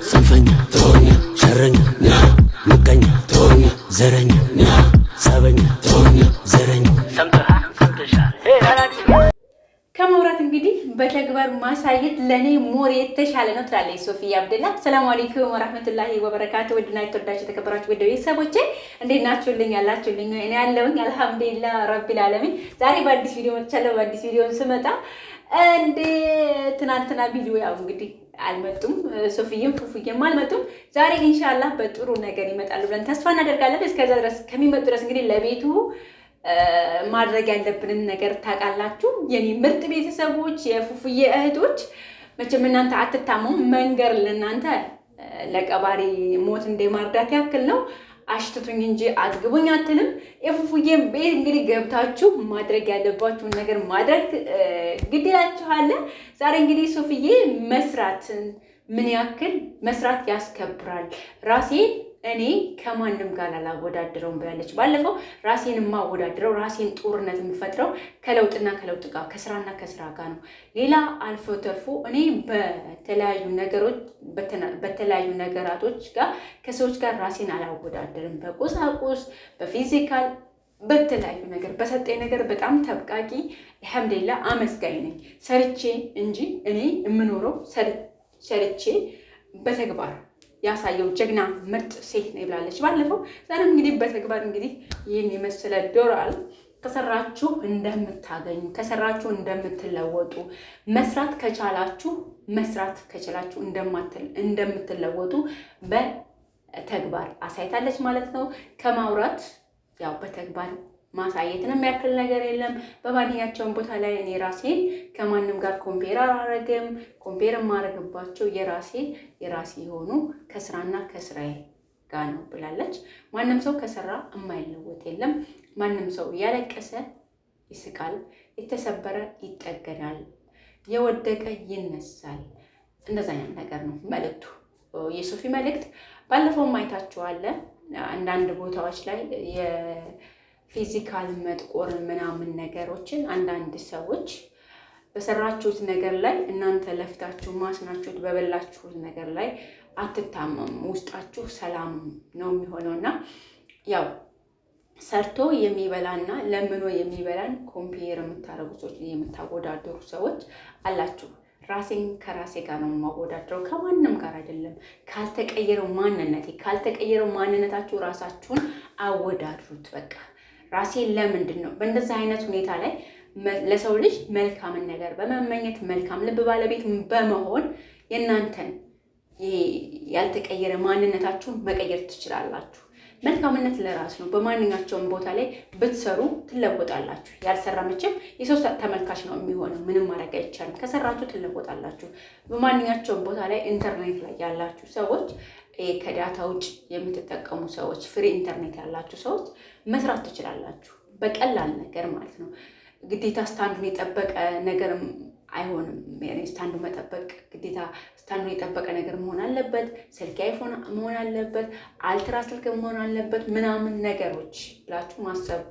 صنفኛ ተወኛ ሸረኛ ምቀኛ ተወኛ ዘረኛ ጸበኛ ተወኛ ዘረኛ ከማውራት እንግዲህ በተግባር ማሳየት ለኔ ሞር የተሻለ ነው ትላለች ሶፊያ አብደላ። ሰላም አለይኩም ወራህመቱላሂ ወበረካቱ። ወድና የተወዳችሁ ተከበራችሁ ወደ ቤተሰቦቼ እንዴት ናችሁልኝ? ያላችሁልኝ እኔ ያለሁኝ አልሐምዱሊላህ ረቢል ዓለሚን። ዛሬ በአዲስ ቪዲዮ መጥቻለሁ። በአዲስ ቪዲዮ ስመጣ እንደ ትናንትና ቪዲዮ ያው እንግዲህ አልመጡም፣ ሶፊዬም ፉፉዬም አልመጡም። ዛሬ ኢንሻአላህ በጥሩ ነገር ይመጣሉ ብለን ተስፋ እናደርጋለን። እስከዛ ድረስ ከሚመጡ ድረስ እንግዲህ ለቤቱ ማድረግ ያለብንን ነገር ታውቃላችሁ። የኔ ምርጥ ቤተሰቦች፣ የፉፉዬ እህቶች መቼም እናንተ አትታሙም። መንገር ለእናንተ ለቀባሪ ሞት እንደ ማርዳት ያክል ነው። አሽትቱኝ እንጂ አጥግቡኝ አትልም። የፉፉዬን ቤት እንግዲህ ገብታችሁ ማድረግ ያለባችሁን ነገር ማድረግ ግድ ይላችኋል። ዛሬ እንግዲህ ሶፊዬ መስራትን ምን ያክል መስራት ያስከብራል፣ እኔ ከማንም ጋር አላወዳድረውም ብላለች። ባለፈው ራሴን የማወዳድረው ራሴን ጦርነት የምፈጥረው ከለውጥና ከለውጥ ጋር ከስራና ከስራ ጋር ነው። ሌላ አልፎ ተርፎ እኔ በተለያዩ ነገራቶች ጋር ከሰዎች ጋር ራሴን አላወዳድርም። በቁሳቁስ በፊዚካል በተለያዩ ነገር በሰጠኝ ነገር በጣም ተብቃቂ አልሐምዱሊላህ አመስጋኝ ነኝ። ሰርቼ እንጂ እኔ የምኖረው ሰርቼ በተግባር ያሳየው ጀግና ምርጥ ሴት ነው ብላለች ባለፈው። ዛሬም እንግዲህ በተግባር እንግዲህ ይህን የመሰለ ዶላር ከሰራችሁ እንደምታገኙ ከሰራችሁ እንደምትለወጡ መስራት ከቻላችሁ እንደምትለወጡ በተግባር አሳይታለች ማለት ነው። ከማውራት ያው በተግባር ማሳየትን የሚያክል ነገር የለም። በማንኛቸውም ቦታ ላይ እኔ ራሴን ከማንም ጋር ኮምፔር አላረግም። ኮምፔር የማረግባቸው የራሴ የሆኑ ከስራና ከስራዬ ጋር ነው ብላለች። ማንም ሰው ከሰራ የማይለወጥ የለም። ማንም ሰው ያለቀሰ ይስቃል፣ የተሰበረ ይጠገናል፣ የወደቀ ይነሳል። እንደዛ አይነት ነገር ነው መልእክቱ፣ የሶፊ መልእክት። ባለፈውም አይታችኋል አንዳንድ ቦታዎች ላይ ፊዚካል መጥቆር ምናምን ነገሮችን አንዳንድ ሰዎች በሰራችሁት ነገር ላይ እናንተ ለፍታችሁ ማስናችሁት በበላችሁት ነገር ላይ አትታመሙ፣ ውስጣችሁ ሰላም ነው የሚሆነውና ያው ሰርቶ የሚበላና ለምኖ የሚበላን ኮምፔር የምታረጉ ሰዎች፣ የምታወዳደሩ ሰዎች አላችሁ። ራሴን ከራሴ ጋር ነው የማወዳደረው፣ ከማንም ጋር አይደለም። ካልተቀየረው ማንነታችሁ ራሳችሁን አወዳድሩት። በቃ ራሴን ለምንድን ነው በእንደዚህ አይነት ሁኔታ ላይ ለሰው ልጅ መልካምን ነገር በመመኘት መልካም ልብ ባለቤት በመሆን የእናንተን ያልተቀየረ ማንነታችሁን መቀየር ትችላላችሁ። መልካምነት ለራስ ነው። በማንኛቸውም ቦታ ላይ ብትሰሩ ትለወጣላችሁ። ያልሰራ መቼም የሰው ተመልካች ነው የሚሆነው። ምንም ማድረግ አይቻልም። ከሰራችሁ ትለወጣላችሁ። በማንኛቸውም ቦታ ላይ ኢንተርኔት ላይ ያላችሁ ሰዎች፣ ከዳታ ውጭ የምትጠቀሙ ሰዎች፣ ፍሪ ኢንተርኔት ያላችሁ ሰዎች መስራት ትችላላችሁ። በቀላል ነገር ማለት ነው። ግዴታ ስታንዱን የጠበቀ ነገርም አይሆንም። ስታንዱ መጠበቅ ግዴታ ስታንዱን የጠበቀ ነገር መሆን አለበት። ስልክ አይፎን መሆን አለበት፣ አልትራ ስልክ መሆን አለበት ምናምን ነገሮች ብላችሁ ማሰብ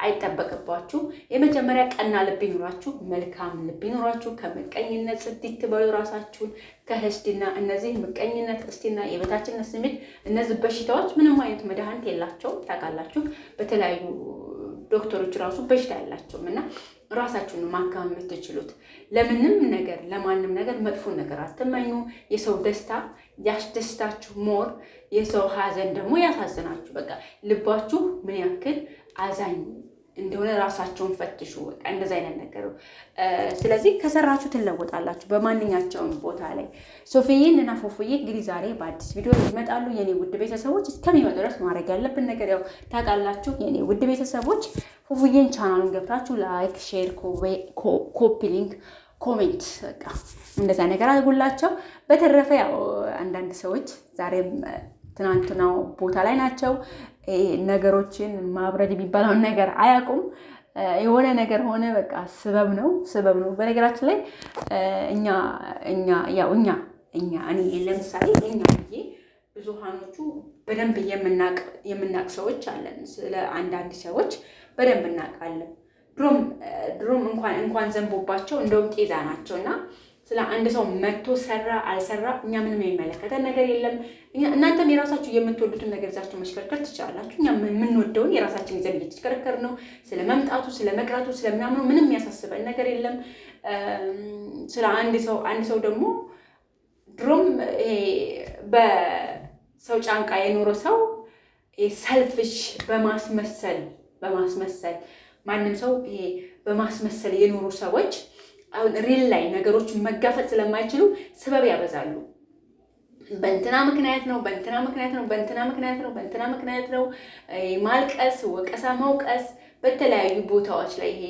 አይጠበቅባችሁ። የመጀመሪያ ቀና ልብ ይኖራችሁ፣ መልካም ልብ ይኖራችሁ። ከምቀኝነት ጽድት በሉ ራሳችሁን ከህስድና። እነዚህ ምቀኝነት፣ እስቲና የበታችነት ስሜት፣ እነዚህ በሽታዎች ምንም አይነት መድኃኒት የላቸው ታውቃላችሁ። በተለያዩ ዶክተሮች ራሱ በሽታ ያላቸውም እና ራሳችሁን ማከም የምትችሉት ለምንም ነገር ለማንም ነገር መጥፎ ነገር አትመኙ። የሰው ደስታ ያስደስታችሁ ሞር፣ የሰው ሀዘን ደግሞ ያሳዝናችሁ። በቃ ልባችሁ ምን ያክል አዛኝ እንደሆነ ራሳቸውን ፈትሹ። በቃ እንደዛ አይነት ነገር ነው። ስለዚህ ከሰራችሁ ትለወጣላችሁ በማንኛቸውም ቦታ ላይ። ሶፊዬን እና ፉፉዬ እንግዲህ ዛሬ በአዲስ ቪዲዮ ይመጣሉ። የኔ ውድ ቤተሰቦች እስከሚመጡ ድረስ ማድረግ ያለብን ነገር ያው ታውቃላችሁ። የኔ ውድ ቤተሰቦች ፉፉዬን ቻናሉን ገብታችሁ ላይክ፣ ሼር፣ ኮፒ ሊንክ፣ ኮሜንት በቃ እንደዛ ነገር አድርጉላቸው። በተረፈ ያው አንዳንድ ሰዎች ዛሬም ትናንትናው ቦታ ላይ ናቸው። ነገሮችን ማብረድ የሚባለውን ነገር አያውቁም። የሆነ ነገር ሆነ በቃ ስበብ ነው። በነገራችን ላይ እኔ ለምሳሌ እኛ ብዙሃኖቹ በደንብ የምናቅ ሰዎች አለን። ስለ አንዳንድ ሰዎች በደንብ እናውቃለን። ድሮም እንኳን ዘንቦባቸው እንደውም ጤዛ ናቸውና ስለ አንድ ሰው መጥቶ ሰራ አልሰራ እኛ ምንም የሚመለከተን ነገር የለም። እናንተም የራሳችሁ የምትወዱትን ነገር ይዛችሁ መሽከርከር ትችላላችሁ። እኛ የምንወደውን የራሳችን ይዘን እየተሽከረከር ነው። ስለ መምጣቱ ስለ መቅረቱ ስለምናምነው ምንም የሚያሳስበን ነገር የለም። ስለ አንድ ሰው ደግሞ ድሮም በሰው ጫንቃ የኖረ ሰው ሰልፍሽ በማስመሰል ማንም ሰው ይሄ በማስመሰል የኖሩ ሰዎች አሁን ሪል ላይ ነገሮችን መጋፈጥ ስለማይችሉ ስበብ ያበዛሉ። በእንትና ምክንያት ነው ማልቀስ፣ ወቀሳ፣ መውቀስ በተለያዩ ቦታዎች ላይ ይሄ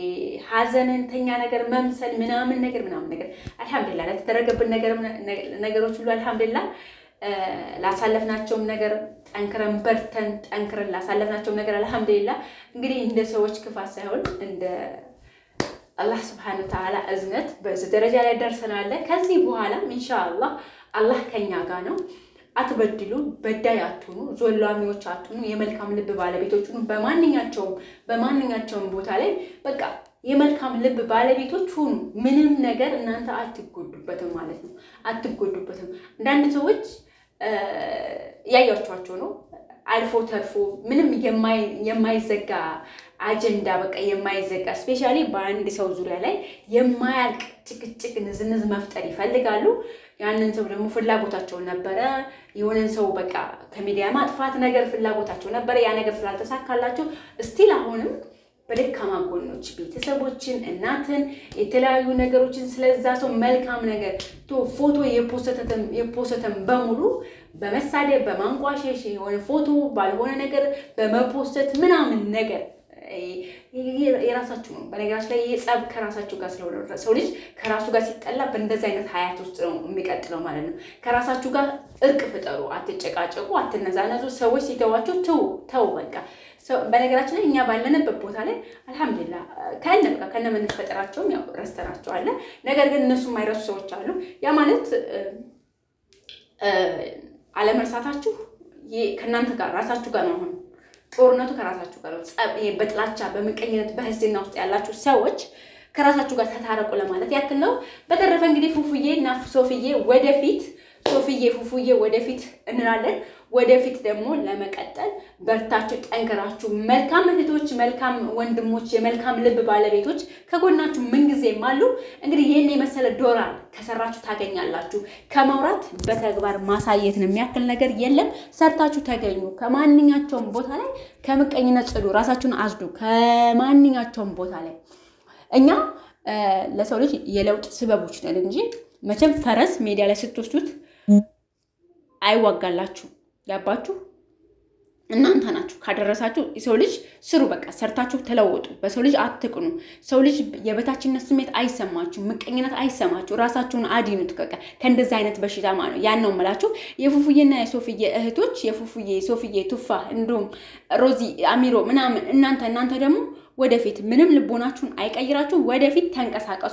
ሀዘንተኛ ነገር መምሰል ምናምን ነገር አልሐምዱሊላህ ለተደረገብን ነገሮች ሁሉ አልሐምዱሊላህ ላሳለፍናቸውም ነገር ጠንክረን በርተን ላሳለፍናቸውም ነገር አልሐምዱሊላህ። እንግዲህ እንደ ሰዎች ክፋት ሳይሆን እንደ አላህ ሱብሓነሁ ወተዓላ እዝነት በዚህ ደረጃ ላይ ደርሰናል። ከዚህ በኋላም ኢንሻአላህ አላህ ከኛ ጋር ነው። አትበድሉ፣ በዳይ አትሁኑ፣ ዞላሚዎች አትሁኑ፣ የመልካም ልብ ባለቤቶች ሁኑ። በማንኛቸውም ቦታ ላይ በቃ የመልካም ልብ ባለቤቶች ሁኑ። ምንም ነገር እናንተ አትጎዱበትም ማለት ነው። አትጎዱበትም። አንዳንድ ሰዎች ያያችኋቸው ነው አልፎ ተርፎ ምንም የማይዘጋ አጀንዳ በቃ የማይዘጋ ስፔሻሊ በአንድ ሰው ዙሪያ ላይ የማያልቅ ጭቅጭቅ ንዝንዝ መፍጠር ይፈልጋሉ። ያንን ሰው ደግሞ ፍላጎታቸው ነበረ የሆነን ሰው በቃ ከሚዲያ ማጥፋት ነገር ፍላጎታቸው ነበረ። ያ ነገር ስላልተሳካላቸው እስቲል አሁንም በደካማ ጎኖች ቤተሰቦችን፣ እናትን፣ የተለያዩ ነገሮችን ስለዛ ሰው መልካም ነገር ፎቶ የፖስተን በሙሉ በመሳደብ በማንቋሸሽ የሆነ ፎቶ ባልሆነ ነገር በመፖስተት ምናምን ነገር የራሳችሁ ነው። በነገራችን ላይ የጸብ ከራሳችሁ ጋር ስለሆነ ሰው ልጅ ከራሱ ጋር ሲጠላ በእንደዚህ አይነት ሀያት ውስጥ ነው የሚቀጥለው ማለት ነው። ከራሳችሁ ጋር እርቅ ፍጠሩ፣ አትጨቃጨቁ፣ አትነዛነዙ። ሰዎች ሲተዋችሁ ተው በቃ። በነገራችን ላይ እኛ ባለንበት ቦታ ላይ አልሐምዱሊላህ ከነ መንፈጠራቸውም ያው ረስተናቸዋል። ነገር ግን እነሱ የማይረሱ ሰዎች አሉ። ያ ማለት አለመርሳታችሁ ከእናንተ ጋር ራሳችሁ ጋር ነው። አሁን ጦርነቱ ከራሳችሁ ጋር ነው። በጥላቻ በምቀኝነት በህዝና ውስጥ ያላችሁ ሰዎች ከራሳችሁ ጋር ተታረቁ ለማለት ያክል ነው። በተረፈ እንግዲህ ፉፉዬ እና ሶፍዬ ወደፊት እንላለን። ወደፊት ደግሞ ለመቀጠል በርታችሁ ጠንክራችሁ መልካም እህቶች፣ መልካም ወንድሞች፣ የመልካም ልብ ባለቤቶች ከጎናችሁ ምንጊዜም አሉ። እንግዲህ ይህን የመሰለ ዶላር ከሰራችሁ ታገኛላችሁ። ከማውራት በተግባር ማሳየትን የሚያክል ነገር የለም። ሰርታችሁ ተገኙ። ከማንኛቸውም ቦታ ላይ ከምቀኝነት ጽዱ፣ ራሳችሁን አዝዱ። ከማንኛቸውም ቦታ ላይ እኛ ለሰው ልጅ የለውጥ ስበቦች ነን እንጂ መቼም ፈረስ ሜዳ ላይ ስትወስዱት አይዋጋላችሁ። ያባችሁ እናንተ ናችሁ። ካደረሳችሁ ሰው ልጅ ስሩ፣ በቃ ሰርታችሁ ተለወጡ። በሰው ልጅ አትቅኑ። ሰው ልጅ የበታችነት ስሜት አይሰማችሁ፣ ምቀኝነት አይሰማችሁ። ራሳችሁን አዲኑት ከእንደዚህ አይነት በሽታ ማለት ነው። ያን ነው የምላችሁ። የፉፉዬና የሶፍዬ እህቶች ሶፍዬ ቱፋ፣ እንዲሁም ሮዚ፣ አሚሮ ምናምን እናንተ ደግሞ ወደፊት ምንም ልቦናችሁን አይቀይራችሁ። ወደፊት ተንቀሳቀሱ።